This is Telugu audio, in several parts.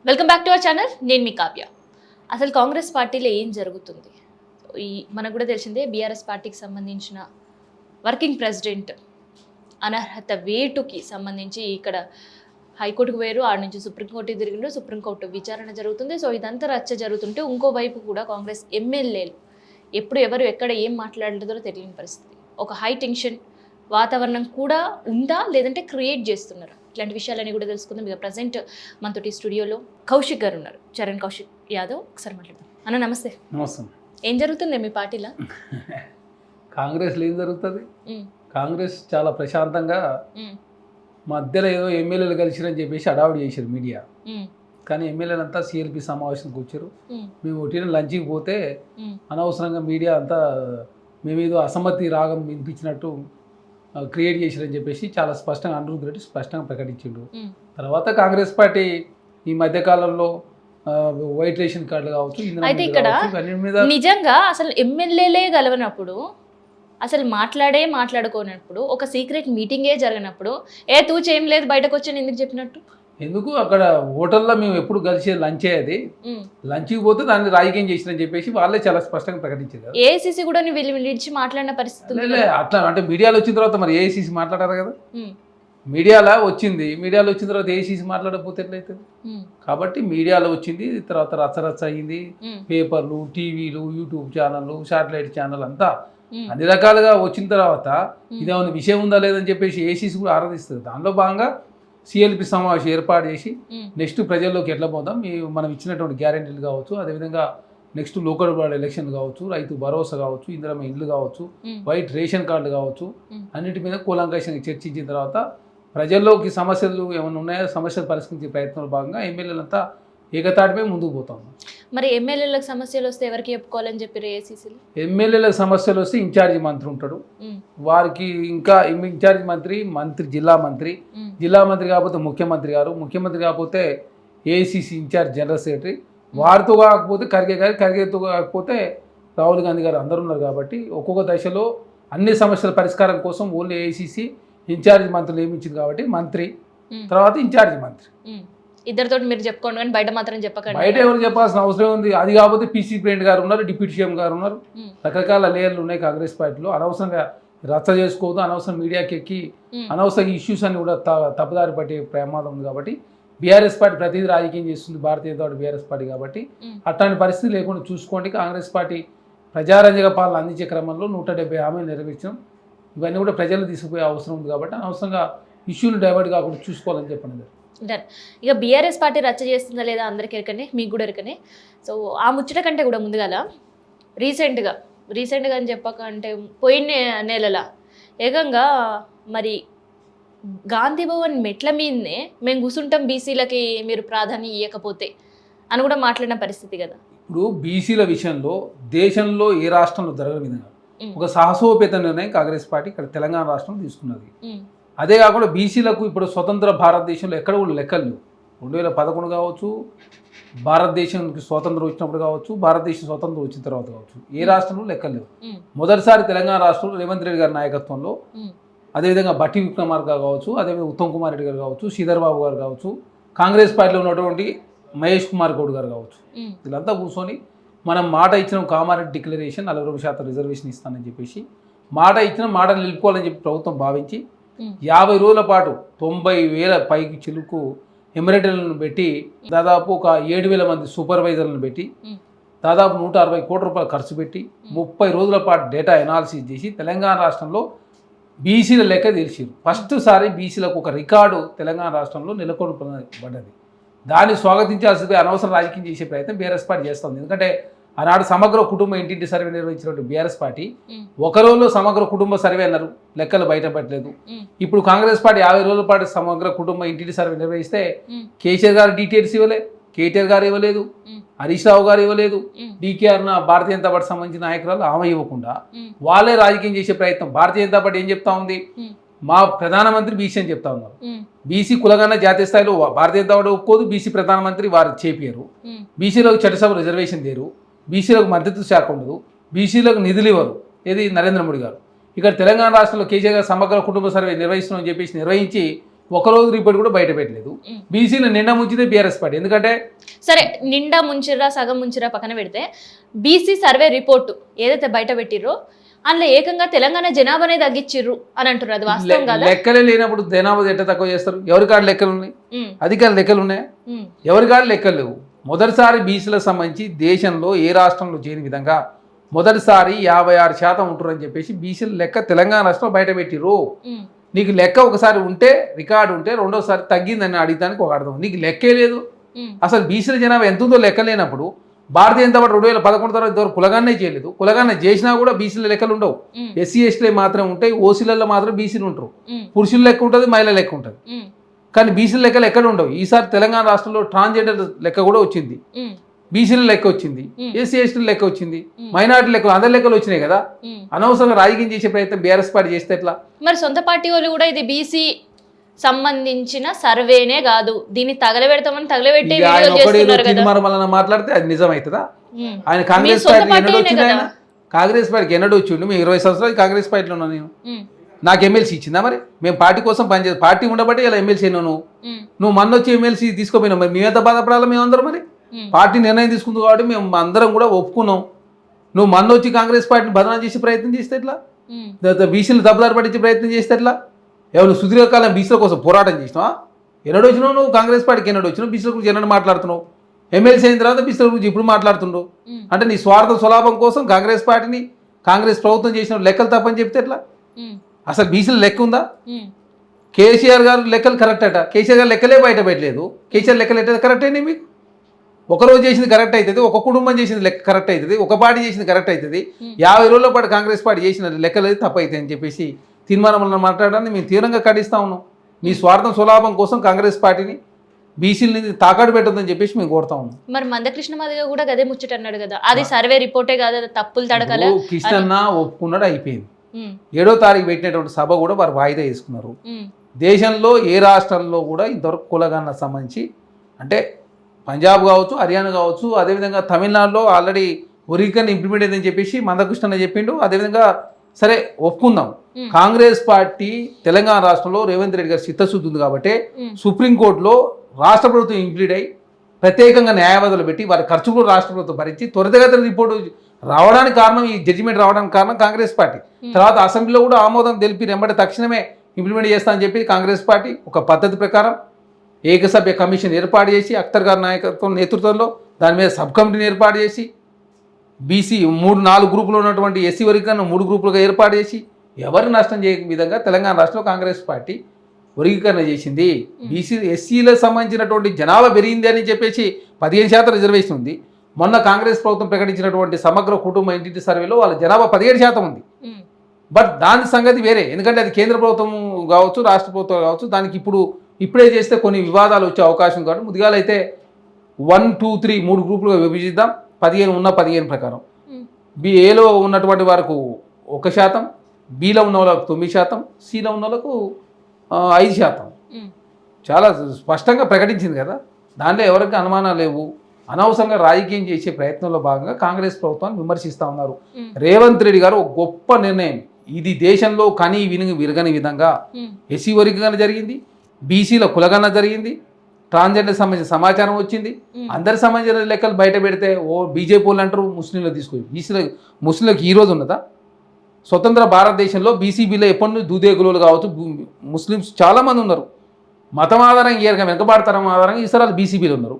Welcome back to our channel. నేను మీ కావ్య. అసలు కాంగ్రెస్ పార్టీలో ఏం జరుగుతుంది? మనకు కూడా తెలిసిందే, బీఆర్ఎస్ పార్టీకి సంబంధించిన వర్కింగ్ ప్రెసిడెంట్ అనర్హత వేటుకి సంబంధించి ఇక్కడ హైకోర్టుకు వేరు, ఆడ నుంచి సుప్రీంకోర్టు తిరిగిండు, సుప్రీంకోర్టు విచారణ జరుగుతుంది. సో ఇదంతా రచ్చ జరుగుతుంటే ఇంకోవైపు కూడా కాంగ్రెస్ ఎమ్మెల్యేలు ఎప్పుడు ఎవరు ఎక్కడ ఏం మాట్లాడలేదో తెలియని పరిస్థితి. ఒక హై టెన్షన్ వాతావరణం కూడా ఉందా, లేదంటే క్రియేట్ చేస్తున్నారు? ఇట్లాంటి విషయాలన్నీ కూడా తెలుసుకుందాం. ఇక ప్రజెంట్ మనతోటి స్టూడియోలో కౌశిక్ గారు ఉన్నారు, చరణ్ కౌశిక్ యాదవ్. ఒకసారి మాట్లాడదాం. అన్న నమస్తే. నమస్తే. ఏం జరుగుతుంది మీ పార్టీలో? కాంగ్రెస్లో ఏం జరుగుతుంది? కాంగ్రెస్ చాలా ప్రశాంతంగా మధ్యలో ఏదో ఎమ్మెల్యేలు కలిసిరని చెప్పేసి అడావిడి చేశారు మీడియా. కానీ ఎమ్మెల్యేలు అంతా సిఎల్పి సమావేశానికి వచ్చారు. మేము ఒకటి లంచ్కి పోతే అనవసరంగా మీడియా అంతా మేమేదో అసమ్మతి రాగం వినిపించినట్టు క్రియేట్ చేశారని చెప్పేసి చాలా స్పష్టంగా అనిరుద్ధ్ రెడ్డి స్పష్టంగా ప్రకటించిండు. తర్వాత కాంగ్రెస్ పార్టీ ఈ మధ్యకాలంలో వైట్ రేషన్ కార్డులు కావచ్చు, అయితే ఇక్కడ నిజంగా అసలు ఎమ్మెల్యేలే గెలవనప్పుడు, అసలు మాట్లాడుకోనప్పుడు, ఒక సీక్రెట్ మీటింగే జరిగినప్పుడు తూచేం లేదు బయటకు వచ్చి ఎందుకు చెప్పినట్టు? ఎందుకు అక్కడ హోటల్లో మేము ఎప్పుడు కలిసి లంచ్ అయ్యేది, లంచ్కి పోతే దాన్ని రాజకీయం చేసినని చెప్పేసి వాళ్ళే చాలా స్పష్టంగా ప్రకటించారు. ఏఐసీసీ కూడా విడిచి మాట్లాడిన పరిస్థితి అట్లా అంటే మీడియాలో వచ్చిన తర్వాత మరి ఏఐసీసీ మాట్లాడారు కదా. మీడియాలో వచ్చిన తర్వాత ఏఐసీసీ మాట్లాడకపోతే ఎట్లయితుంది? కాబట్టి మీడియాలో వచ్చింది, తర్వాత రచ్చరచ్చ అయింది. పేపర్లు, టీవీలు, యూట్యూబ్ ఛానళ్ళు, శాటిలైట్ ఛానల్ అంతా అన్ని రకాలుగా వచ్చిన తర్వాత ఇదేమైనా విషయం ఉందా లేదని చెప్పేసి ఏఐసీసీ కూడా ఆరాధిస్తుంది. దానిలో భాగంగా సిఎల్పి సమావేశం ఏర్పాటు చేసి నెక్స్ట్ ప్రజల్లోకి ఎట్లా పోదాం, మనం ఇచ్చినటువంటి గ్యారెంటీలు కావచ్చు, అదేవిధంగా నెక్స్ట్ లోకల్ బాడీ ఎలక్షన్ కావచ్చు, రైతు భరోసా కావచ్చు, ఇందిరమ్మ ఇండ్లు కావచ్చు, వైట్ రేషన్ కార్డు కావచ్చు, అన్నిటి మీద కూలంకషంగా చర్చించిన తర్వాత ప్రజల్లోకి సమస్యలు ఏమైనా ఉన్నాయో సమస్యలు పరిష్కరించే ప్రయత్నంలో భాగంగా ఎమ్మెల్యేలంతా ఏకతాటిపై ముందుకు పోతాం. మరి ఎమ్మెల్యేలకు సమస్యలు వస్తే ఎవరికి చెప్పుకోవాలని చెప్పారు ఏఐసీసీలో? ఎమ్మెల్యేలకు సమస్యలు వస్తే ఇన్ఛార్జి మంత్రి ఉంటాడు, వారికి ఇంకా ఇన్ఛార్జి మంత్రి జిల్లా మంత్రి కాకపోతే ముఖ్యమంత్రి గారు, ముఖ్యమంత్రి కాకపోతే ఏఐసీసీ ఇన్ఛార్జ్ జనరల్ సెక్రటరీ, వారితో కాకపోతే ఖర్గేతో కాకపోతే రాహుల్ గాంధీ గారు అందరూ ఉన్నారు. కాబట్టి ఒక్కొక్క దశలో అన్ని సమస్యల పరిష్కారం కోసం ఓన్లీ ఏఐసీసీ ఇన్ఛార్జి మంత్రులు నియమించింది. కాబట్టి మంత్రి తర్వాత ఇన్ఛార్జి మంత్రి ఇద్దరితో మీరు చెప్పుకోండి, కానీ బయట మాత్రం చెప్పకండి. బయట ఎవరు చెప్పాల్సిన అవసరం ఉంది? అది కాకపోతే పీసీ ప్రెసిడెంట్ గారు ఉన్నారు, డిప్యూటీ సీఎం గారు ఉన్నారు, రకరకాల లేయర్లు ఉన్నాయి కాంగ్రెస్ పార్టీలో. అనవసరంగా రచ్చ చేసుకోవద్దు, అనవసరం మీడియాకి ఎక్కి అనవసరంగా ఇష్యూస్ అన్ని కూడా తప్పుదారి పట్టే ప్రమాదం ఉంది. కాబట్టి బీఆర్ఎస్ పార్టీ ప్రతిదీ రాజకీయం చేస్తుంది, Bharatiya Janata party BRS party. కాబట్టి అట్లాంటి పరిస్థితి లేకుండా చూసుకోండి. కాంగ్రెస్ పార్టీ ప్రజారంజక పాలన అందించే క్రమంలో 170 హామీలు నెరవేర్చడం, ఇవన్నీ కూడా ప్రజలు తీసుకుపోయే అవసరం ఉంది. కాబట్టి అనవసరంగా ఇష్యూలు డైవర్ట్ కాకుండా చూసుకోవాలని చెప్పండి. డన్. ఇక బీఆర్ఎస్ పార్టీ రచ్చ చేస్తుందా లేదా అందరికీ ఎరకనే, మీకు కూడా ఎరకనే. సో ఆ ముచ్చట కంటే కూడా ముందుగాల రీసెంట్గా అని చెప్పకంటే పోయిన నెలల ఏకంగా మరి గాంధీ భవన్ మెట్ల మీదనే మేము కూర్చుంటాం, బీసీలకి మీరు ప్రాధాన్యం ఇవ్వకపోతే అని కూడా మాట్లాడిన పరిస్థితి కదా. ఇప్పుడు బీసీల విషయంలో దేశంలో ఏ రాష్ట్రంలో జరగని విధంగా ఒక సాహసోపేత నిర్ణయం కాంగ్రెస్ పార్టీ ఇక్కడ తెలంగాణ రాష్ట్రం తీసుకున్నది. అదే కాకుండా బీసీలకు ఇప్పుడు స్వతంత్ర భారతదేశంలో ఎక్కడ కూడా లెక్కలు లేవు. 2011 కావచ్చు, భారతదేశానికి స్వాతంత్రం వచ్చినప్పుడు కావచ్చు, భారతదేశం స్వతంత్రం వచ్చిన తర్వాత కావచ్చు, ఏ రాష్ట్రంలో లెక్కలు లేవు. మొదటిసారి తెలంగాణ రాష్ట్రంలో రేవంత్ రెడ్డి గారి నాయకత్వంలో, అదేవిధంగా బట్టి విక్రమార్క కావచ్చు, అదేవిధంగా ఉత్తమ్ కుమార్ రెడ్డి గారు కావచ్చు, శ్రీధర్ బాబు గారు కావచ్చు, కాంగ్రెస్ పార్టీలో ఉన్నటువంటి మహేష్ కుమార్ గౌడ్ గారు కావచ్చు, వీళ్ళంతా కూర్చొని మనం మాట ఇచ్చిన కామారెడ్డి డిక్లరేషన్ 42% రిజర్వేషన్ ఇస్తానని చెప్పేసి మాట నిలుపుకోవాలని చెప్పి ప్రభుత్వం భావించి 50 రోజుల పాటు 90,000 పైకి చిలుకు ఎమిరేటర్లను పెట్టి దాదాపు ఒక 7,000 మంది సూపర్వైజర్లను పెట్టి దాదాపు 160 కోట్ల రూపాయలు ఖర్చు పెట్టి 30 రోజుల పాటు డేటా ఎనాలిసిస్ చేసి తెలంగాణ రాష్ట్రంలో బీసీల లెక్క తెలిసారు. ఫస్ట్ సారి బీసీలకు ఒక రికార్డు తెలంగాణ రాష్ట్రంలో నెలకొల్పబడ్డది. దాన్ని స్వాగతించాల్సిందిగా అనవసరం రాజకీయం చేసే ప్రయత్నం బీఆర్ఎస్ పార్టీ చేస్తుంది. ఎందుకంటే ఆనాడు సమగ్ర కుటుంబ ఇంటింటి సర్వే నిర్వహించినటువంటి బీఆర్ఎస్ పార్టీ ఒక రోజులో సమగ్ర కుటుంబ సర్వే అన్నారు, లెక్కలు బయటపడలేదు. ఇప్పుడు కాంగ్రెస్ పార్టీ 50 రోజుల పాటు సమగ్ర కుటుంబ ఇంటింటి సర్వే నిర్వహిస్తే కేసీఆర్ గారు డీటెయిల్స్ ఇవ్వలేదు, కేటీఆర్ గారు ఇవ్వలేదు, హరీష్ రావు గారు ఇవ్వలేదు, డీకేఆర్ భారతీయ జనతా పార్టీ సంబంధించిన నాయకురాలు ఆమె ఇవ్వకుండా వాళ్ళే రాజకీయం చేసే ప్రయత్నం. భారతీయ జనతా పార్టీ ఏం చెప్తా ఉంది? మా ప్రధానమంత్రి బీసీ అని చెప్తా ఉన్నారు. బీసీ కులగన్న జాతీయ స్థాయిలో భారతీయ జనతా పార్టీ ఒప్పుకోదు, బీసీ ప్రధానమంత్రి వారు చేపారు, బీసీలకు చట్టసభ రిజర్వేషన్ లేరు, బీసీలకు మద్దతు శాఖ ఉండదు, బీసీలకు నిధులు ఇవ్వరు. ఏది నరేంద్ర మోడీ గారు ఇక్కడ తెలంగాణ రాష్ట్రంలో కేసీఆర్ గారు సమగ్ర కుటుంబ సర్వే నిర్వహిస్తున్నామని చెప్పేసి నిర్వహించి ఒకరోజు రిపోర్ట్ కూడా బయట పెట్టలేదు. మ్. బీసీలు నిండా ముంచితే బీఆర్ఎస్ పార్టీ. ఎందుకంటే సరే నిండా ముంచిరా సగం ముంచిరా పక్కన పెడితే బీసీ సర్వే రిపోర్టు ఏదైతే బయట పెట్టిర్రో అందులో ఏకంగా తెలంగాణ జనాభానే తగ్గించిర్రు అని అంటారు. అది వాస్తవం కదా? లెక్కలే లేనప్పుడు జనాభా ఎట్లా తక్కువ చేస్తారు? ఎవరి కాడ లెక్కలు ఉన్నాయి? అధికారులు లెక్కలు ఉన్నాయా? ఎవరి కాడ లెక్కలు లేవు. మొదటిసారి బీసీలకు సంబంధించి దేశంలో ఏ రాష్ట్రంలో చేయని విధంగా మొదటిసారి 56% ఉంటారని చెప్పేసి బీసీల లెక్క తెలంగాణ రాష్ట్రంలో బయట పెట్టిర్రు. నీకు లెక్క ఒకసారి ఉంటే రికార్డు ఉంటే రెండోసారి తగ్గిందని అడిగడానికి ఒక అర్థం. నీకు లెక్కే లేదు. అసలు బీసీల జనాభా ఎంత ఉందో లెక్క లేనప్పుడు భారతీయ జనతా పార్టీ 2011 తర్వాత ఇంతవరకు కులగానే చేయలేదు. కులగానే చేసినా కూడా బీసీల లెక్కలు ఉండవు. ఎస్సీ ఎస్టీలు మాత్రం ఉంటాయి. ఓసీలలో మాత్రం బీసీలు ఉంటారు. పురుషుల లెక్క ఉంటుంది, మహిళల లెక్క ఉంటుంది. కానీ బీసీల లెక్కలు ఎక్కడ ఉండవు. ఈసారి తెలంగాణ రాష్ట్రంలో ట్రాన్స్జెండర్ లెక్క కూడా వచ్చింది, బీసీల లెక్క వచ్చింది, ఎస్సీ ఎస్టీల లెక్క వచ్చింది, మైనార్టీ లెక్కలు, అందరి లెక్కలు వచ్చినాయి కదా. అనవసరంగా రాజకీయం చేసే ప్రయత్నం బీఆర్ఎస్ పార్టీ చేస్తే ఎట్లా? మరి సొంత పార్టీ వాళ్ళు కూడా ఇది బీసీ సంబంధించిన సర్వేనే కాదు, దీన్ని తగలబెడతామని తగలబెట్టే వీడియోలు చేస్తున్నారు కదా. తీర్మానం మాట్లాడితే అది నిజం అవుతుందా? ఆయన కాంగ్రెస్ పార్టీ ఎన్నడూ వచ్చింది. ఆయన కాంగ్రెస్ పార్టీకి ఎన్నడూ వచ్చిండు. మేము 20 సంవత్సరాలు కాంగ్రెస్ పార్టీలో ఉన్నాను. నేను నాకు ఎమ్మెల్సీ ఇచ్చిందా? మరి మేము పార్టీ కోసం పనిచేసి పార్టీ ఉండబట్టి ఇలా ఎమ్మెల్సీ అయినా నువ్వు మొన్న వచ్చి ఎమ్మెల్సీ తీసుకోపోయినావు. మరి మేమెంత బాధపడాలి? మేమందరం మరి పార్టీ నిర్ణయం తీసుకుంది కాబట్టి మేము అందరం కూడా ఒప్పుకున్నాం. నువ్వు మొన్న వచ్చి కాంగ్రెస్ పార్టీని బదనాలు చేసే ప్రయత్నం చేస్తే ఎట్లా? బీసీలు దెబ్బలారు పట్టించే ప్రయత్నం చేస్తే ఎట్లా? ఎవరు సుదీర్ఘకాలం బీసీల కోసం పోరాటం చేసినావా? ఎన్నడూ వచ్చినావు నువ్వు కాంగ్రెస్ పార్టీకి? ఎన్నడూ వచ్చినావు? బీసీల గురించి ఎన్నడూ మాట్లాడుతున్నావు? ఎమ్మెల్సీ అయిన తర్వాత బీసీల గురించి ఇప్పుడు మాట్లాడుతుండ్రు. అంటే నీ స్వార్థ స్వలాభం కోసం కాంగ్రెస్ పార్టీని కాంగ్రెస్ ప్రభుత్వం చేసిన లెక్కలు తప్పని చెప్తే ఎట్లా? అసలు బీసీల లెక్క ఉందా? కేసీఆర్ గారు లెక్కలు కరెక్ట్ అట. కేసీఆర్ గారు లెక్కలే బయట పెట్టలేదు. కేసీఆర్ లెక్కలు ఎట్లా కరెక్ట్ అయినాయి మీకు? ఒకరోజు చేసింది కరెక్ట్ అవుతుంది, ఒక కుటుంబం చేసింది లెక్క కరెక్ట్ అవుతుంది, ఒక పార్టీ చేసింది కరెక్ట్ అవుతుంది. 50 రోజుల పాటు కాంగ్రెస్ పార్టీ చేసిన లెక్కలు తప్పు అవుతాయి అని చెప్పేసి తీర్మానంలో మాట్లాడడాన్ని మేము తీవ్రంగా ఖండిస్తూ ఉన్నాం. మీ స్వార్థం స్వలాభం కోసం కాంగ్రెస్ పార్టీని బీసీలని తాకట్టు పెట్టొద్దని చెప్పేసి మేము కోరుతా ఉన్నాం. మరి మందకృష్ణ మాదిగా కూడా గదే ముచ్చట అన్నాడు కదా, అది సర్వే రిపోర్టే కాదు, అది తప్పులు తడకలే. కృష్ణన్న ఒప్పుకున్నాడు, అయిపోయింది. 7వ తారీఖు పెట్టినటువంటి సభ కూడా వారు వాయిదా వేసుకున్నారు. దేశంలో ఏ రాష్ట్రంలో కూడా ఇంతవరకు కులగన్న సంబంధించి, అంటే పంజాబ్ కావచ్చు, హర్యానా కావచ్చు, అదేవిధంగా తమిళనాడులో ఆల్రెడీ వర్గీకరణ ఇంప్లిమెంట్ అయిందని చెప్పేసి మందకృష్ణ చెప్పిండు. అదేవిధంగా సరే ఒప్పుకుందాం, కాంగ్రెస్ పార్టీ తెలంగాణ రాష్ట్రంలో రేవంత్ రెడ్డి గారి చిత్తశుద్ధి ఉంది కాబట్టి సుప్రీంకోర్టులో రాష్ట్ర ప్రభుత్వం ఇంప్లీడ్ అయ్యి ప్రత్యేకంగా న్యాయవాదులు పెట్టి వారి ఖర్చు కూడా రాష్ట్ర ప్రభుత్వం భరించి త్వరితగతిన రిపోర్టు రావడానికి కారణం, ఈ జడ్జిమెంట్ రావడానికి కారణం కాంగ్రెస్ పార్టీ. తర్వాత అసెంబ్లీలో కూడా ఆమోదం తెలిపి వెంబడి తక్షణమే ఇంప్లిమెంట్ చేస్తా అని చెప్పి కాంగ్రెస్ పార్టీ ఒక పద్ధతి ప్రకారం ఏకసభ్య కమిషన్ ఏర్పాటు చేసి అఖ్తర్ గారి నాయకత్వం నేతృత్వంలో దాని మీద సబ్ కమిటీని ఏర్పాటు చేసి బీసీ 3-4 గ్రూపులు ఉన్నటువంటి ఎస్సీ వర్గీకరణ 3 గ్రూపులుగా ఏర్పాటు చేసి ఎవరు నష్టం చేయని విధంగా తెలంగాణ రాష్ట్రంలో కాంగ్రెస్ పార్టీ వర్గీకరణ చేసింది. బీసీ ఎస్సీలకు సంబంధించినటువంటి జనాభా పెరిగింది అని చెప్పేసి 15% రిజర్వేషన్ ఉంది. మొన్న కాంగ్రెస్ ప్రభుత్వం ప్రకటించినటువంటి సమగ్ర కుటుంబ ఇంటింటి సర్వేలో వాళ్ళ జనాభా 17% ఉంది. బట్ దాని సంగతి వేరే, ఎందుకంటే అది కేంద్ర ప్రభుత్వం కావచ్చు, రాష్ట్ర ప్రభుత్వం కావచ్చు, దానికి ఇప్పుడే చేస్తే కొన్ని వివాదాలు వచ్చే అవకాశం కాబట్టి ముదిగాలైతే 1, 2, 3 3 గ్రూపులుగా విభజిద్దాం. 15 ప్రకారం ఏలో ఉన్నటువంటి వారికి 1%, బిలో ఉన్న వాళ్ళకు 9%, సిలో ఉన్న వాళ్ళకు 5%. చాలా స్పష్టంగా ప్రకటించింది కదా, దాంట్లో ఎవరికి అనుమానాలు లేవు. అనవసరంగా రాజకీయం చేసే ప్రయత్నంలో భాగంగా కాంగ్రెస్ ప్రభుత్వాన్ని విమర్శిస్తూ ఉన్నారు. రేవంత్ రెడ్డి గారు ఒక గొప్ప నిర్ణయం, ఇది దేశంలో కని విరగని విధంగా ఎస్సీ వర్గీకరణ జరిగింది, బీసీల కులగణన జరిగింది, ట్రాన్స్జెండర్ సంబంధించిన సమాచారం వచ్చింది. అందరి సంబంధించిన లెక్కలు బయట పెడితే బీజేపీ వాళ్ళు అంటారు ముస్లింలు తీసుకొని. ముస్లింలకు ఈరోజు ఉన్నదా? స్వతంత్ర భారతదేశంలో బీసీబీలో ఎప్పటి నుంచి దూదేగులు కావచ్చు, ముస్లిమ్స్ చాలామంది ఉన్నారు. మతం ఆధారంగా ఏ రకం వెనకబాడతరం ఆధారంగా ఈసారి బీసీబీలు ఉన్నారు.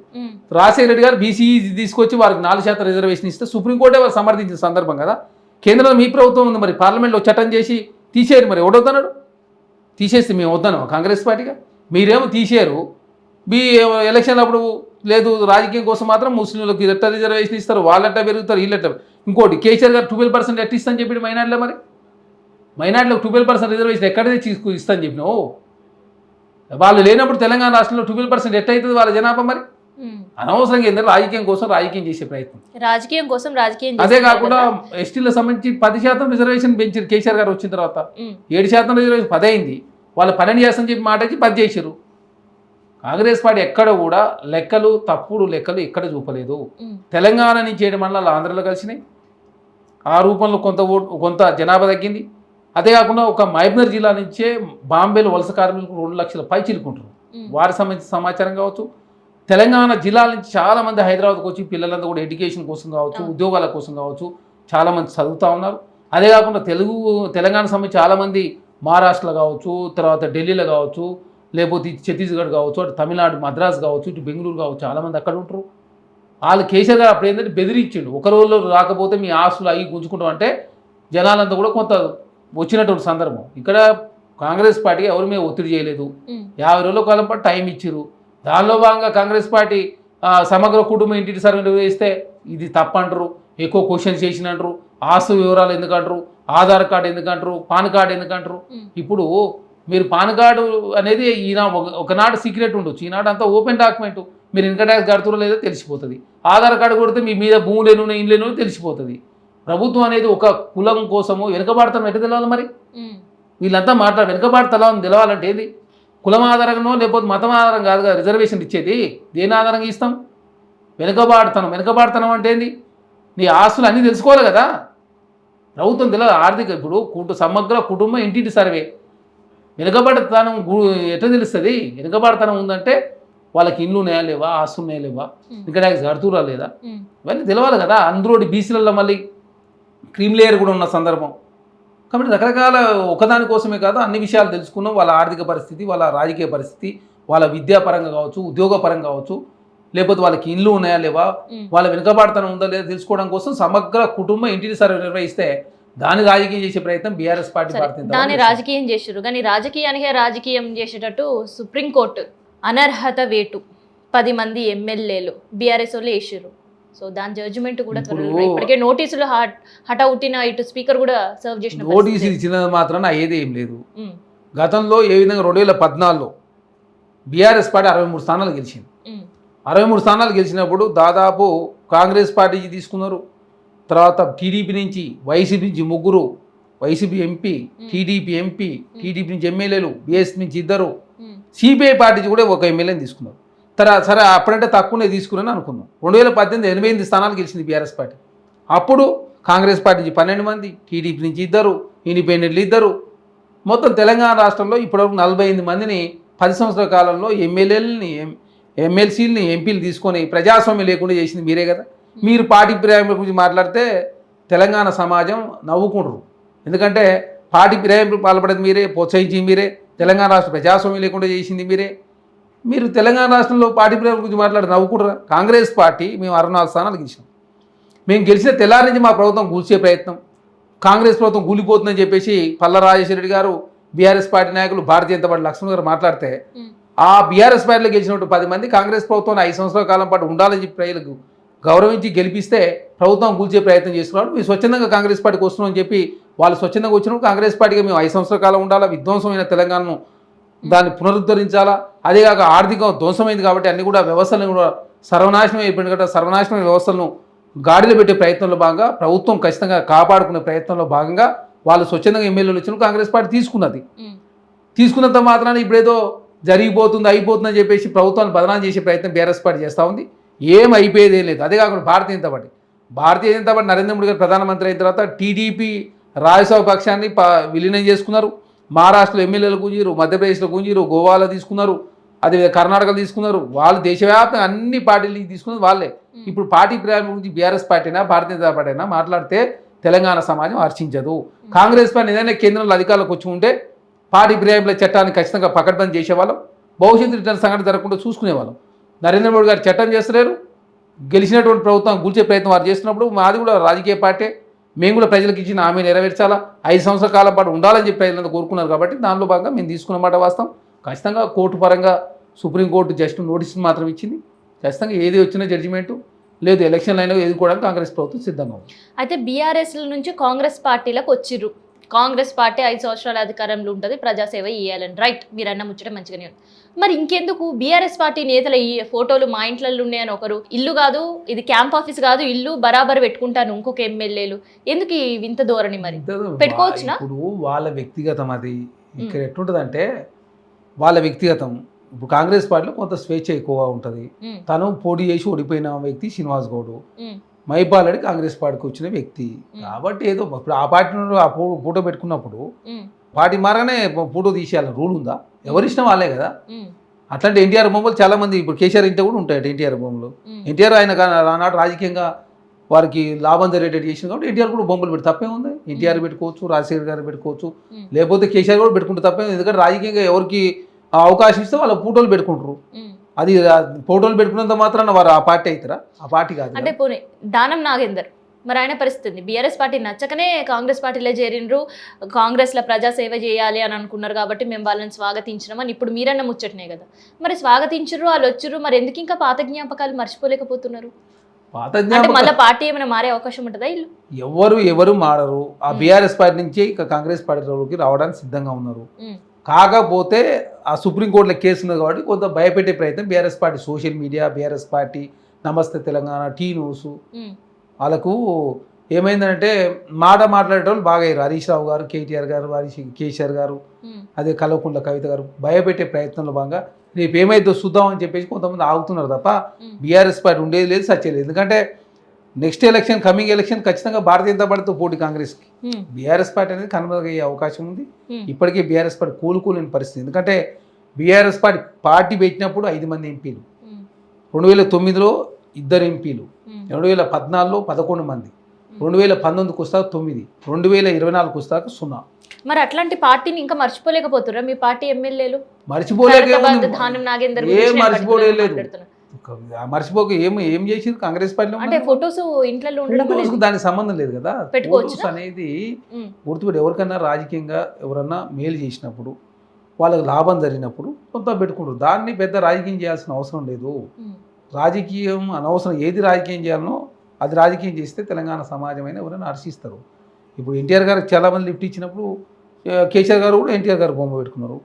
రాజశేఖర రెడ్డి గారు బీసీ తీసుకొచ్చి వారికి 4% రిజర్వేషన్ ఇస్తే సుప్రీంకోర్టే వారు సమర్థించిన సందర్భం కదా. కేంద్రంలో మీ ప్రభుత్వం ఉంది, మరి పార్లమెంట్లో చట్టం చేసి తీసేయరు. మరి ఎవడొద్దన్నాడు? తీసేస్తే మేము వద్దాను కాంగ్రెస్ పార్టీగా, మీరేమో తీసేయరు. ఎలక్షన్ అప్పుడు లేదు, రాజకీయం కోసం మాత్రం ముస్లింలకు ఎట్లా రిజర్వేషన్ ఇస్తారు, వాళ్ళెట్టా పెరుగుతారు, వీళ్ళెట్ట. ఇంకోటి కేసీఆర్ గారు 12% ఎట్లా ఇస్తాను చెప్పి మైనార్టీలో, మరి మైనార్టీలో 12% రిజర్వేషన్ ఎక్కడైతే ఇస్తాను చెప్పినావు? వాళ్ళు లేనప్పుడు తెలంగాణ రాష్ట్రంలో 12% ఎట్లయితుంది వాళ్ళ జనాభా? మరి అనవసరంగా ఏంటంటే రాజకీయం కోసం రాజకీయం చేసే ప్రయత్నం, రాజకీయం కోసం రాజకీయం. అదే కాకుండా ఎస్టీలకు సంబంధించి 10% రిజర్వేషన్ పెంచారు కేసీఆర్ గారు వచ్చిన తర్వాత. 7% రిజర్వేషన్ 10 అయింది, వాళ్ళు 12 చేస్తామని చెప్పి మాట ఇచ్చి 10 చేశారు. కాంగ్రెస్ పార్టీ ఎక్కడ కూడా లెక్కలు తప్పుడు లెక్కలు ఎక్కడ చూపలేదు. తెలంగాణ నుంచి 7 మండలాలు ఆంధ్రలో కలిసినాయి, ఆ రూపంలో కొంత జనాభా తగ్గింది. అదే కాకుండా ఒక మహబూబ్నగర్ జిల్లా నుంచే బాంబేలో వలస కార్మికులు 2 లక్షల పై చిలుకుంటారు. వారికి సంబంధించిన సమాచారం కావచ్చు, తెలంగాణ జిల్లాల నుంచి చాలామంది హైదరాబాద్కి వచ్చి పిల్లలంతా కూడా ఎడ్యుకేషన్ కోసం కావచ్చు, ఉద్యోగాల కోసం కావచ్చు చాలామంది చదువుతూ ఉన్నారు. అదే కాకుండా తెలంగాణ సంబంధించి చాలామంది మహారాష్ట్రలో కావచ్చు, తర్వాత ఢిల్లీలో కావచ్చు, లేకపోతే ఇటు ఛత్తీస్గఢ్ కావచ్చు, అటు తమిళనాడు మద్రాసు కావచ్చు, ఇటు బెంగళూరు కావచ్చు, చాలామంది అక్కడ ఉంటారు. వాళ్ళు కేసీఆర్ గారు అప్పుడు ఏంటంటే బెదిరించిండు, ఒక రోజులో రాకపోతే మీ ఆస్తులు అవి గుంజుకుంటాం అంటే జనాలంతా కూడా కొంత వచ్చినటువంటి సందర్భం. ఇక్కడ కాంగ్రెస్ పార్టీ ఎవరి మీద ఒత్తిడి చేయలేదు, 50 రోజుల కాలం పాటు టైం ఇచ్చారు. దానిలో భాగంగా కాంగ్రెస్ పార్టీ సమగ్ర కుటుంబ ఇంటి సర్వే నిర్వహిస్తే ఇది తప్పంటారు, ఎక్కువ క్వశ్చన్స్ చేసినంటారు, ఆస్తు వివరాలు ఎందుకంటారు, ఆధార్ కార్డు ఎందుకంటారు, పాన్ కార్డు ఎందుకంటారు. ఇప్పుడు మీరు పాన్ కార్డు అనేది ఒకనాడు సీక్రెట్ ఉండొచ్చు, ఈనాడు అంతా ఓపెన్ డాక్యుమెంట్. మీరు ఇన్కమ్ ట్యాక్స్ కడుతురో లేదో తెలిసిపోతుంది. ఆధార్ కార్డు కొడితే మీ మీద భూములేను ఇండ్లేను తెలిసిపోతుంది. ప్రభుత్వం అనేది ఒక కులం కోసము వెనుకబాడుతాం ఎట్లా తెలవాలి మరి? వీళ్ళంతా వెనుకబాడుతలా తెలవాలంటే ఏది? కులం ఆధారంగానో లేకపోతే మతం ఆధారం కాదు కదా రిజర్వేషన్ ఇచ్చేది. దేని ఆధారంగా ఇస్తాం? వెనుకబాడుతనం అంటే ఏంది? నీ ఆస్తులు అన్నీ తెలుసుకోవాలి కదా ప్రభుత్వం. తెలియదు ఆర్థిక ఇప్పుడు సమగ్ర కుటుంబ ఇంటింటి సర్వే. వెనుకబాటుతనం ఎట్లా తెలుస్తుంది? వెనుకబాటుతనం ఉందంటే వాళ్ళకి ఇండ్లు ఉన్నాయా లేవా, ఆస్తులు ఉన్నాయా లేవా, ఇన్కమ్ ట్యాక్స్ కడుతురా లేదా, ఇవన్నీ తెలవాలి కదా. అందులో బీసీలలో మళ్ళీ క్రీమ్ లేయర్ కూడా ఉన్న సందర్భం. కాబట్టి రకరకాల ఒకదానికోసమే కాదు అన్ని విషయాలు తెలుసుకున్నాం. వాళ్ళ ఆర్థిక పరిస్థితి, వాళ్ళ రాజకీయ పరిస్థితి, వాళ్ళ విద్యాపరంగా కావచ్చు, ఉద్యోగపరంగా కావచ్చు, లేకపోతే వాళ్ళకి ఇండ్లు ఉన్నాయా లేవా, వాళ్ళ వెనుకబాటుతనం ఉందా లేదా తెలుసుకోవడం కోసం సమగ్ర కుటుంబ ఇంటిని సర్వే నిర్వహిస్తే దాన్ని రాజకీయం చేసే ప్రయత్నం బీఆర్ఎస్ పార్టీ దాన్ని రాజకీయం చేసారు. కానీ రాజకీయానికి రాజకీయం చేసేటట్టు సుప్రీంకోర్టు అనర్హత వేటు 10 మంది ఎమ్మెల్యేలు బీఆర్ఎస్ వాళ్ళు వేసారు. సో దాని జడ్జిమెంట్ కూడా ఇప్పటికే నోటీసులు హఠౌటిన ఇటు స్పీకర్ కూడా సర్వ్ చేసిన నోటీసులు ఇచ్చినది మాత్రాన అయ్యేది ఏం లేదు. గతంలో ఏ విధంగా 2014లో బీఆర్ఎస్ పార్టీ 63 స్థానాలు గెలిచింది. 63 స్థానాలు గెలిచినప్పుడు దాదాపు కాంగ్రెస్ పార్టీ తీసుకున్నారు, తర్వాత టీడీపీ నుంచి వైసీపీ నుంచి 3, YCP MP, TDP MP, TDP నుంచి ఎమ్మెల్యేలు, బీఎస్ నుంచి 2, సిపిఐ పార్టీ కూడా ఒక ఎమ్మెల్యేని తీసుకున్నారు. తర్వాత సరే అప్పుడంటే తక్కువనే తీసుకున్నాను అనుకున్నాం. 2018 88 స్థానాలు గెలిచింది బీఆర్ఎస్ పార్టీ. అప్పుడు కాంగ్రెస్ పార్టీ నుంచి 12 మంది, టీడీపీ నుంచి 2, ఇండిపెండెంట్లు 2, మొత్తం తెలంగాణ రాష్ట్రంలో ఇప్పటివరకు 48 మందిని 10 సంవత్సరాల కాలంలో ఎమ్మెల్యేలని, ఎమ్మెల్సీలని, ఎంపీలు తీసుకొని ప్రజాస్వామ్యం లేకుండా చేసింది మీరే కదా. మీరు పార్టీ ఫిరాయింపుల గురించి మాట్లాడితే తెలంగాణ సమాజం నవ్వుకుంటారు. ఎందుకంటే పార్టీ ఫిరాయింపులు పాల్పడేది మీరే, ప్రోత్సహించింది మీరే, తెలంగాణ రాష్ట్ర ప్రజాస్వామ్యం లేకుండా చేసింది మీరే. మీరు తెలంగాణ రాష్ట్రంలో పార్టీ ఫిరాయింపుల గురించి మాట్లాడి నవ్వుకుంటారా? కాంగ్రెస్ పార్టీ మేము 64 స్థానాలు గెలిచినాం. మేము గెలిచిన తెల్లారి నుంచి మా ప్రభుత్వం కూల్చే ప్రయత్నం, కాంగ్రెస్ ప్రభుత్వం కూలిపోతుందని చెప్పేసి పల్లా రాజేశ్వర రెడ్డి గారు, బీఆర్ఎస్ పార్టీ నాయకులు, భారతీయ జనతా పార్టీ లక్ష్మణ్ గారు మాట్లాడితే ఆ బీఆర్ఎస్ పార్టీలో గెలిచినట్టు 10 మంది కాంగ్రెస్ ప్రభుత్వాన్ని 5 సంవత్సరాల కాలం పాటు ఉండాలని చెప్పి ప్రజలకు గౌరవించి గెలిపిస్తే ప్రభుత్వం కూల్చే ప్రయత్నం చేస్తున్నారు. మేము స్వచ్ఛందంగా కాంగ్రెస్ పార్టీకి వస్తున్నాం అని చెప్పి వాళ్ళు స్వచ్ఛందంగా వచ్చినప్పుడు కాంగ్రెస్ పార్టీగా మేము 5 సంవత్సరాల కాలం ఉండాలా, విధ్వంసమైన తెలంగాణను దాన్ని పునరుద్ధరించాలా. అదేగాక ఆర్థికం ధ్వంసమైంది కాబట్టి అన్ని కూడా వ్యవస్థలను కూడా సర్వనాశనం అయిపోయింది కాబట్టి సర్వనాశనమైన వ్యవస్థలను గాడిలో పెట్టే ప్రయత్నంలో భాగంగా ప్రభుత్వం ఖచ్చితంగా కాపాడుకునే ప్రయత్నంలో భాగంగా వాళ్ళు స్వచ్ఛందంగా ఎమ్మెల్యేలు వచ్చిన కాంగ్రెస్ పార్టీ తీసుకున్నది. తీసుకున్నంత మాత్రాన ఇప్పుడేదో జరిగిపోతుంది అయిపోతుంది అని చెప్పేసి ప్రభుత్వాన్ని బదనాం చేసే ప్రయత్నం బీఆర్ఎస్ పార్టీ చేస్తూ ఉంది. ఏం అయిపోయేదే లేదు. అదే కాకుండా భారతీయ జనతా పార్టీ నరేంద్ర మోడీ గారు ప్రధానమంత్రి అయిన తర్వాత టీడీపీ రాజ్యసభ పక్షాన్ని విలీనం చేసుకున్నారు. మహారాష్ట్రలో ఎమ్మెల్యేలు గుంజీరు, మధ్యప్రదేశ్లో గుంజీరు, గోవాలో తీసుకున్నారు, అదేవిధంగా కర్ణాటకలో తీసుకున్నారు. వాళ్ళు దేశవ్యాప్తంగా అన్ని పార్టీలు తీసుకున్నది వాళ్ళే. ఇప్పుడు పార్టీ ఫిరాయింపుల గురించి బీఆర్ఎస్ పార్టీ అయినా భారతీయ జనతా పార్టీ అయినా మాట్లాడితే తెలంగాణ సమాజం హర్షించదు. కాంగ్రెస్ పార్టీ ఏదైనా కేంద్రంలో అధికారులకు వచ్చి ఉంటే పార్టీ ఫిరాయింపుల చట్టాన్ని ఖచ్చితంగా పకడ్బందీ చేసేవాళ్ళం, భవిష్యత్తు ఇట్లాంటి సంఘటన జరగకుండా చూసుకునేవాళ్ళం. నరేంద్ర మోడీ గారు చట్టం చేస్తలేరు, గెలిచినటువంటి ప్రభుత్వం కూల్చే ప్రయత్నం వారు చేస్తున్నప్పుడు మాది కూడా రాజకీయ పార్టీ, మేము కూడా ప్రజలకు ఇచ్చిన హామీ నెరవేర్చాలా, 5 సంవత్సరాల కాలం పాటు ఉండాలని చెప్పి ప్రజలంతా కోరుకున్నారు. కాబట్టి దానిలో భాగంగా మేము తీసుకున్నమాట వాస్తవం. ఖచ్చితంగా కోర్టు పరంగా సుప్రీంకోర్టు జస్ట్ నోటీసులు మాత్రం ఇచ్చింది. ఖచ్చితంగా ఏది వచ్చినా జడ్జిమెంటు లేదు ఎలక్షన్ లైన్లో ఎదుర్కోవడానికి కాంగ్రెస్ ప్రభుత్వం సిద్ధంగా ఉంది. అయితే బీఆర్ఎస్ల నుంచి కాంగ్రెస్ పార్టీలకు వచ్చిర్రు. కాంగ్రెస్ పార్టీ 5 సంవత్సరాల అధికారంలో ఉంటుంది, ప్రజాసేవ ఇవ్వాలని, రైట్, మీరు అన్న ముచ్చట మంచిగానే ఉంది. మరి ఇంకెందుకు బీఆర్ఎస్ పార్టీ నేతల ఈ ఫోటోలు మా ఇంట్లలో ఉన్నాయని ఒకరు, ఇల్లు కాదు ఇది క్యాంప్ ఆఫీస్ కాదు, ఇల్లు బరాబర్ పెట్టుకుంటాను ఇంకొక ఎమ్మెల్యేలు, ఎందుకు ఈ వింత ధోరణి? మరి పెట్టుకోవచ్చునా? ఇప్పుడు వాళ్ళ వ్యక్తిగతం అది. ఇక్కడ ఎట్లుంటుందంటే వాళ్ళ వ్యక్తిగతం. ఇప్పుడు కాంగ్రెస్ పార్టీలో కొంత స్వేచ్ఛ ఎక్కువగా ఉంటుంది. తను పోటీ చేసి ఓడిపోయిన వ్యక్తి శ్రీనివాస్ గౌడ్, మైపాల్ రెడ్డి కాంగ్రెస్ పార్టీకి వచ్చిన వ్యక్తి కాబట్టి ఏదో ఇప్పుడు ఆ పార్టీలో ఆ ఫోటో పెట్టుకున్నప్పుడు పార్టీ మారగానే ఫోటో తీసేయాలని రూల్ ఉందా? ఎవరిష్టం వాళ్ళే కదా. అట్లాంటి ఎన్టీఆర్ బొమ్మలు చాలా మంది ఇప్పుడు కేసీఆర్ ఇంట్లో కూడా ఉంటాయి ఎన్టీఆర్ బొమ్మలు. ఎన్టీఆర్ ఆయన ఆనాడు రాజకీయంగా వారికి లాభం జరిగేటట్టు చేసింది కాబట్టి ఎన్టీఆర్ కూడా బొమ్మలు పెట్టి తప్పే ఉంది. ఎన్టీఆర్ పెట్టుకోవచ్చు, రాజశేఖర్ గారు పెట్టుకోవచ్చు, లేకపోతే కేసీఆర్ కూడా పెట్టుకుంటే తప్పే ఉంది. ఎందుకంటే రాజకీయంగా ఎవరికి అవకాశం ఇస్తే వాళ్ళ ఫోటోలు పెట్టుకుంటారు. అది ఫోటోలు పెట్టుకున్నంత మాత్రాన వారు ఆ పార్టీ అవుతారా? ఆ పార్టీ కాదు. అంటే పోనీ దానం నాగేందర్ మరి ఆయన పరిస్థితి బీఆర్ఎస్ పార్టీ నచ్చకనే కాంగ్రెస్ పార్టీలో చేరిండ్రు, కాంగ్రెస్లో ప్రజాసేవ చేయాలి అని అనుకున్నారు కాబట్టి మేము వాళ్ళని స్వాగతించినాం అని ఇప్పుడు మీరన్న ముచ్చటనే కదా. మరి స్వాగతించరు, వాళ్ళు వచ్చారు, మరి ఎందుకు ఇంకా పాత జ్ఞాపకాలు మర్చిపోలేకపోతున్నారు? అంటే మళ్ళీ పార్టీ ఏమైనా మారే అవకాశం ఉంటుందా? ఇల్లు ఎవరు మారరు. ఆ బీఆర్ఎస్ పార్టీ నుంచి ఇక కాంగ్రెస్ పార్టీలోకి రావడానికి సిద్ధంగా ఉన్నారు. కాకపోతే ఆ సుప్రీంకోర్టులో కేసు ఉంది కాబట్టి కొంత భయపెట్టే ప్రయత్నం BRS party social media, BRS party, నమస్తే తెలంగాణ, టీ న్యూస్ వాళ్ళకు ఏమైందంటే మాట్లాడేటోళ్ళు బాగా అయ్యారు. హరీష్ రావు గారు, కేటీఆర్ గారు, కేసీఆర్ గారు, అదే కల్వకుంట్ల కవిత గారు భయపెట్టే ప్రయత్నంలో భాగంగా రేపు ఏమైతే చూద్దాం అని చెప్పేసి కొంతమంది ఆగుతున్నారు తప్ప బీఆర్ఎస్ పార్టీ ఉండేది లేదు, సచ్చేది. ఎందుకంటే నెక్స్ట్ ఎలక్షన్, కమింగ్ ఎలక్షన్ ఖచ్చితంగా భారతీయ జనతా పార్టీతో పోటీ కాంగ్రెస్కి. బీఆర్ఎస్ పార్టీ అనేది కనుమరుగయ్యే అవకాశం ఉంది. ఇప్పటికే బీఆర్ఎస్ పార్టీ కోలుకోలేని పరిస్థితి. ఎందుకంటే బీఆర్ఎస్ పార్టీ పెట్టినప్పుడు 5 మంది ఎంపీలు, 2009లో 2 ఎంపీలు, 2014లో 11 మంది, 2019కి వస్తాక 9, 2024కి వస్తాక 0. మరి అట్లాంటి పార్టీని ఇంకా మర్చిపోలేకపోతురా మీ పార్టీ ఎమ్మెల్యేలు? మర్చిపోక ఏం చేసింది కాంగ్రెస్ పార్టీలో? అంటే ఫోటోస్ ఇంట్లో ఉండడం దానికి సంబంధం లేదు కదా. ఫోటోస్ అనేది గుర్తుపెట్టి ఎవరికన్నా రాజకీయంగా ఎవరన్నా మేలు చేసినప్పుడు, వాళ్ళకి లాభం జరిగినప్పుడు కొంత పెట్టుకుంటారు. దాన్ని పెద్ద రాజకీయం చేయాల్సిన అవసరం లేదు. రాజకీయం అనవసరం. ఏది రాజకీయం చేయాలనో అది రాజకీయం చేస్తే తెలంగాణ సమాజమైన ఎవరైనా హర్షిస్తారు. ఇప్పుడు ఎన్టీఆర్ గారికి చాలామంది లిఫ్ట్ ఇచ్చినప్పుడు కేసీఆర్ గారు కూడా ఎన్టీఆర్ గారు బొమ్మ పెట్టుకున్నారు.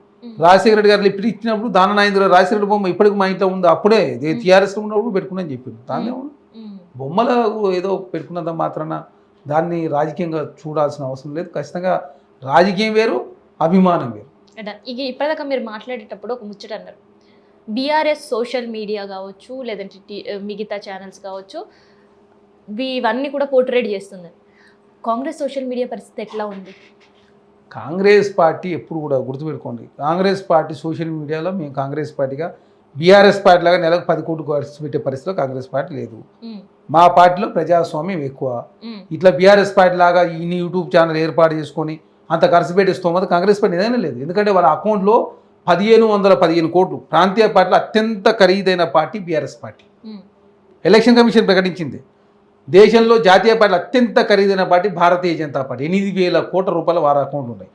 రాజశేఖర రెడ్డి గారు లిఫ్ట్ ఇచ్చినప్పుడు దాన నాగేంద్ర రాజశేఖర రెడ్డి బొమ్మ ఇప్పటికి మా ఇంట్లో ఉంది. అప్పుడే టీఆర్ఎస్లో ఉన్నప్పుడు పెట్టుకున్నా అని చెప్పింది. దాన్ని బొమ్మలకు ఏదో పెట్టుకున్నంత మాత్రాన దాన్ని రాజకీయంగా చూడాల్సిన అవసరం లేదు. ఖచ్చితంగా రాజకీయం వేరు, అభిమానం వేరు. ఇక ఇప్పటిదాకా మీరు మాట్లాడేటప్పుడు ఒక ముచ్చట అన్నారు, బీఆర్ఎస్ సోషల్ మీడియా కావచ్చు, లేదంటే మిగతా ఛానల్స్ కావచ్చు, ఇవన్నీ కూడా పోర్ట్రేట్ చేస్తుంది. కాంగ్రెస్ సోషల్ మీడియా పరిస్థితి ఎట్లా ఉంది? కాంగ్రెస్ పార్టీ ఎప్పుడు కూడా గుర్తుపెట్టుకోండి, కాంగ్రెస్ పార్టీ సోషల్ మీడియాలో మేము కాంగ్రెస్ పార్టీగా బీఆర్ఎస్ పార్టీ లాగా నెలకు 10 కోట్లు ఖర్చు పెట్టే పరిస్థితిలో కాంగ్రెస్ పార్టీ లేదు. మా పార్టీలో ప్రజాస్వామ్యం ఎక్కువ. ఇట్లా బీఆర్ఎస్ పార్టీ లాగా ఇన్ని యూట్యూబ్ ఛానల్ ఏర్పాటు చేసుకొని అంత ఖర్చు పెట్టే స్తోమత కాంగ్రెస్ పార్టీ ఏదైనా లేదు. ఎందుకంటే వాళ్ళ అకౌంట్లో 1515 కోట్లు. ప్రాంతీయ పార్టీలో అత్యంత ఖరీదైన party BRS party. Election commission ప్రకటించింది. దేశంలో జాతీయ పార్టీలు అత్యంత ఖరీదైన పార్టీ భారతీయ జనతా పార్టీ. 8,000 కోట్ల రూపాయలు వారి అకౌంట్లు ఉన్నాయి.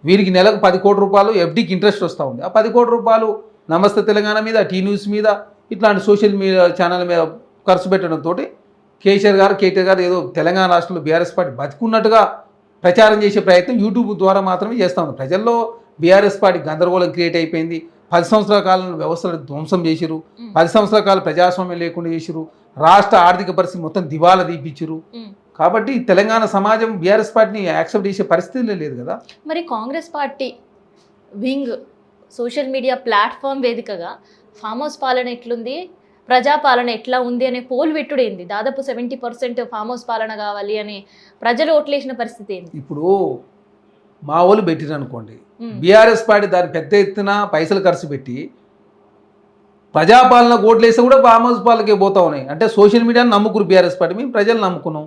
వీరికి నెలకు 10 కోట్ల రూపాయలు ఎఫ్డీకి ఇంట్రెస్ట్ వస్తూ ఉంది. ఆ 10 కోట్ల రూపాయలు నమస్తే తెలంగాణ మీద, టీ న్యూస్ మీద, ఇట్లాంటి సోషల్ మీడియా ఛానల్ మీద ఖర్చు పెట్టడంతో కేటీఆర్ గారు ఏదో తెలంగాణ రాష్ట్రంలో బీఆర్ఎస్ పార్టీ బతుకున్నట్టుగా ప్రచారం చేసే ప్రయత్నం యూట్యూబ్ ద్వారా మాత్రమే చేస్తూ ఉంది. ప్రజల్లో బీఆర్ఎస్ పార్టీ గందరగోళం క్రియేట్ అయిపోయింది. 10 సంవత్సరాల కాలంలో వ్యవస్థలను ధ్వంసం చేసిరు, 10 సంవత్సరాల కాలం ప్రజాస్వామ్యం లేకుండా చేసిరు, రాష్ట్ర ఆర్థిక పరిస్థితి మొత్తం దివాలా తీపిచ్చిరు. కాబట్టి తెలంగాణ సమాజం బీఆర్ఎస్ పార్టీని యాక్సెప్ట్ చేసే పరిస్థితి లేదు కదా. మరి Congress party wing social media platform వేదికగా ఫామ్ హౌస్ పాలన ఎట్లుంది, ప్రజాపాలన ఎట్లా ఉంది అనే పోల్ పెట్టుడైంది. దాదాపు 70% ఫామ్ హౌస్ పాలన కావాలి అని ప్రజలు ఓట్లేసిన పరిస్థితి ఏంది? ఇప్పుడు మా వాళ్ళు పెట్టిరు అనుకోండి, బీఆర్ఎస్ పార్టీ దాని పెద్ద ఎత్తున పైసలు ఖర్చు పెట్టి ప్రజాపాలన ఓట్లేస్తే కూడా ఫామ్ హౌస్ పాలకే పోతా ఉన్నాయి. అంటే సోషల్ మీడియాని నమ్ముకురు బీఆర్ఎస్ పార్టీ, మేము ప్రజలు నమ్ముకున్నాం.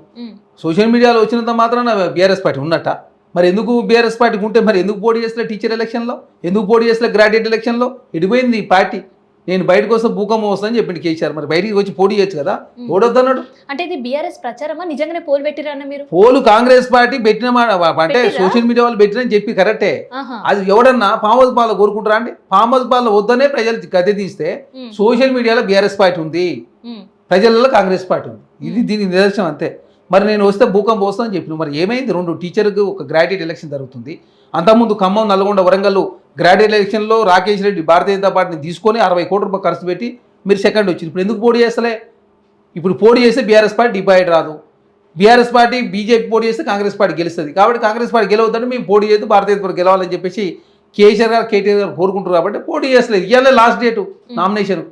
సోషల్ మీడియాలో వచ్చినంత మాత్రాన బీఆర్ఎస్ పార్టీ ఉన్నట్ట? మరి ఎందుకు బీఆర్ఎస్ పార్టీకి ఉంటే మరి ఎందుకు పోటీ చేస్తలే టీచర్ ఎలక్షన్లో, ఎందుకు పోటీ చేస్తలే గ్రాడ్యుయేట్ ఎలక్షన్లో? ఎడిపోయింది ఈ పార్టీ. నేను బయటకు వస్తే భూకంపం వస్తుందని చెప్పింది కేసీఆర్. మరి బయటికి వచ్చి పోటీ చేయొచ్చు కదా, ఓడొద్దన్నాడు. అంటే ఇది బీఆర్ఎస్ ప్రచారమా, నిజంగానే పోల్ పెట్టిరన్న మీరు? పోలు కాంగ్రెస్ పార్టీ పెట్టిన అంటే సోషల్ మీడియా వాళ్ళు పెట్టిరని చెప్పి కరెక్టే. అది ఎవడన్నా ఫామ్ హౌస్ పాలన కోరుకుంటారా అండి? ఫామ్ హౌస్ పాలన వద్దనే ప్రజలు గద్దె తీస్తే సోషల్ మీడియాలో బీఆర్ఎస్ పార్టీ ఉంది, ప్రజలలో కాంగ్రెస్ పార్టీ ఉంది. ఇది దీనికి నిదర్శనం అంతే. మరి నేను వస్తే భూకంపం వస్తుందని చెప్పిన మరి ఏమైంది? 2 టీచర్కి ఒక గ్రాడ్యుయేట్ ఎలక్షన్ జరుగుతుంది. అంతకుముందు ఖమ్మం, నల్గొండ, వరంగల్ గ్రాడ్యుయేట్ ఎలక్షన్లో రాకేష్ రెడ్డి భారతీయ జనతా పార్టీని తీసుకొని 60 కోట్ల రూపాయలు ఖర్చు పెట్టి మీరు సెకండ్ వచ్చింది. ఇప్పుడు ఎందుకు పోటీ చేస్తలే? ఇప్పుడు పోటీ చేస్తే బీఆర్ఎస్ పార్టీ డిపాయిడ్ రాదు. బీఆర్ఎస్ పార్టీ బీజేపీ పోటీ చేస్తే కాంగ్రెస్ పార్టీ గెలుస్తుంది. కాబట్టి కాంగ్రెస్ పార్టీ గెలవద్దని మేము పోటీ చేస్తూ భారతీయ జనతా పార్టీ గెలవాలని చెప్పేసి కేటీఆర్ గారు కోరుకుంటారు. కాబట్టి పోటీ చేస్తలేదు. ఇవాళ లాస్ట్ డేటు నామినేషన్.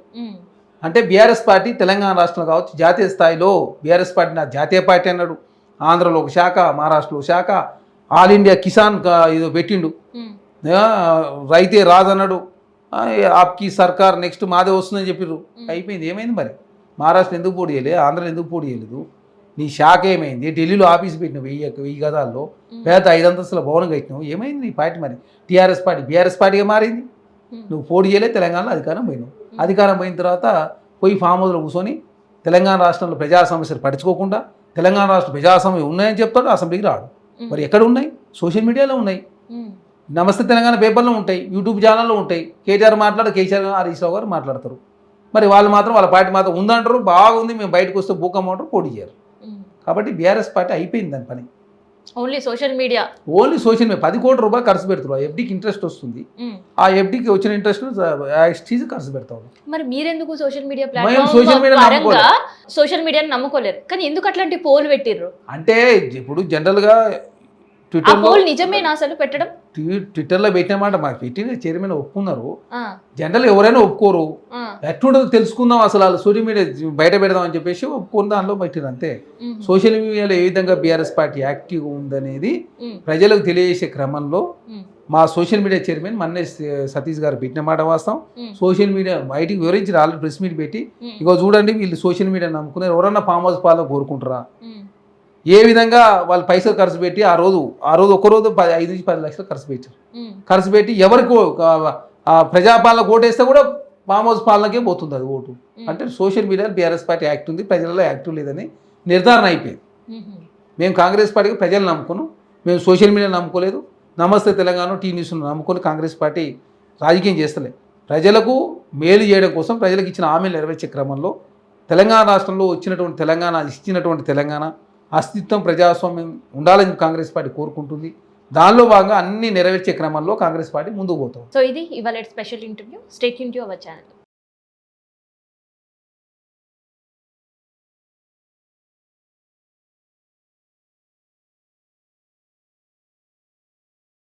అంటే బీఆర్ఎస్ పార్టీ తెలంగాణ రాష్ట్రంలో కావచ్చు జాతీయ స్థాయిలో బీఆర్ఎస్ పార్టీ నా జాతీయ పార్టీ అన్నాడు, ఆంధ్రలో ఒక శాఖ, మహారాష్ట్రలో ఒక శాఖ, ఆల్ ఇండియా కిసాన్ ఏదో పెట్టిండు, రైతే రాజు అన్నాడు, ఆప్కి సర్కార్ నెక్స్ట్ మాదే వస్తుందని చెప్పిర్రు. అయిపోయింది. ఏమైంది మరి? మహారాష్ట్ర ఎందుకు పోటీ చేయలేదు, ఆంధ్రలో ఎందుకు పోటీ చేయలేదు? నీ శాఖ ఏమైంది? ఢిల్లీలో ఆఫీస్ పెట్టినావు 1000 గదాల్లో, పేద 5 అంతస్తుల భవనం కట్టినావు. ఏమైంది నీ పార్టీ? మరి టీఆర్ఎస్ పార్టీ బీఆర్ఎస్ పార్టీగా మారింది. నువ్వు పోటీ చేయలేదు, తెలంగాణలో అధికారం పోయినావు. అధికారం పోయిన తర్వాత పోయి ఫామ్ హౌస్లో కూర్చొని తెలంగాణ రాష్ట్రంలో ప్రజా సమస్యలు పట్టించుకోకుండా తెలంగాణ రాష్ట్ర ప్రజా సమస్యలు ఉన్నాయని చెప్తాడు, అసెంబ్లీకి రాడు. మరి ఎక్కడ ఉన్నాయి? సోషల్ మీడియాలో ఉన్నాయి, నమస్తే తెలంగాణ పేపర్లో ఉంటాయి, యూట్యూబ్ ఛానల్లో ఉంటాయి. కేటీఆర్ మాట్లాడు, కేసీఆర్ హరీష్ రావు గారు మాట్లాడతారు. మరి వాళ్ళు మాత్రం వాళ్ళ పార్టీ మాత్రం ఉందంటారు, బాగుంది, మేము బయటకు వస్తే భూకమ్మంటారు, పోటీ చేయరు. కాబట్టి బీఆర్ఎస్ పార్టీ అయిపోయింది దాని పని. ఓన్లీ సోషల్ మీడియా 10 కోట్ల రూపాయలు ఖర్చు పెడుతున్నారు. ఆ ఎఫ్డీకి ఇంట్రెస్ట్ వస్తుంది, ఆ ఎఫ్డీకి వచ్చిన ఇంట్రెస్ట్ ఖర్చు పెడతాం. మరి మీరెందుకు సోషల్ మీడియా సోషల్ మీడియా పరంగా సోషల్ మీడియాని నమ్ముకోలేరు, కానీ ఎందుకు అట్లాంటి పోల్ పెట్టిర్రు? అంటే ఇప్పుడు జనరల్గా ఆ పోల్ నిజమేనా అసలు పెట్టడం? ట్విట్టర్లో పెట్టిన మాట మాకు పెట్టిన చైర్మన్ ఒప్పుకున్నారు. జనరల్ ఎవరైనా ఒప్పుకోరు, ఎట్లుంటుందో తెలుసుకుందాం అసలు వాళ్ళు సోషల్ మీడియా బయట పెడదాం అని చెప్పేసి ఒప్పుకుని దానిలో పెట్టిన అంతే. సోషల్ మీడియాలో ఏ విధంగా బీఆర్ఎస్ పార్టీ యాక్టివ్ ఉందనేది ప్రజలకు తెలియజేసే క్రమంలో మా సోషల్ మీడియా చైర్మన్ మన్నే సతీష్ గారు పెట్టిన మాట వాస్తవం. సోషల్ మీడియా బయటికి వివరించి ఆల్రెడీ ప్రెస్ మీట్ పెట్టి ఇగో చూడండి వీళ్ళు సోషల్ మీడియా నమ్ముకున్నారు, ఎవరన్నా ఫామ్ హౌస్ పాలన కోరుకుంటారా, ఏ విధంగా వాళ్ళు పైసలు ఖర్చు పెట్టి ఆ రోజు ఒక్కరోజు 5 నుంచి 10 లక్షలు ఖర్చు పెట్టి ఎవరికి ప్రజాపాలన ఓటేస్తే కూడా ఫామ్ హౌస్ పాలనకే పోతుంది అది ఓటు. అంటే సోషల్ మీడియాలో బీఆర్ఎస్ పార్టీ యాక్టివ్ ఉంది, ప్రజలలో యాక్టివ్ లేదని నిర్ధారణ అయిపోయింది. మేము కాంగ్రెస్ పార్టీకి ప్రజలు నమ్ముకున్నాం, మేము సోషల్ మీడియా నమ్ముకోలేదు. నమస్తే తెలంగాణ టీ న్యూస్ను నమ్ముకొని కాంగ్రెస్ పార్టీ రాజకీయం చేస్తలే. ప్రజలకు మేలు చేయడం కోసం ప్రజలకు ఇచ్చిన హామీలు నెరవేర్చే క్రమంలో తెలంగాణ రాష్ట్రంలో ఇచ్చినటువంటి తెలంగాణ అస్తిత్వం ప్రజాస్వామ్యం ఉండాలని కాంగ్రెస్ పార్టీ కోరుకుంటుంది. దానిలో భాగంగా అన్ని నెరవేర్చే క్రమంలో కాంగ్రెస్ పార్టీ ముందుకు పోతాం. సో ఇది ఇవాళ special interview. Stay tune to our channel.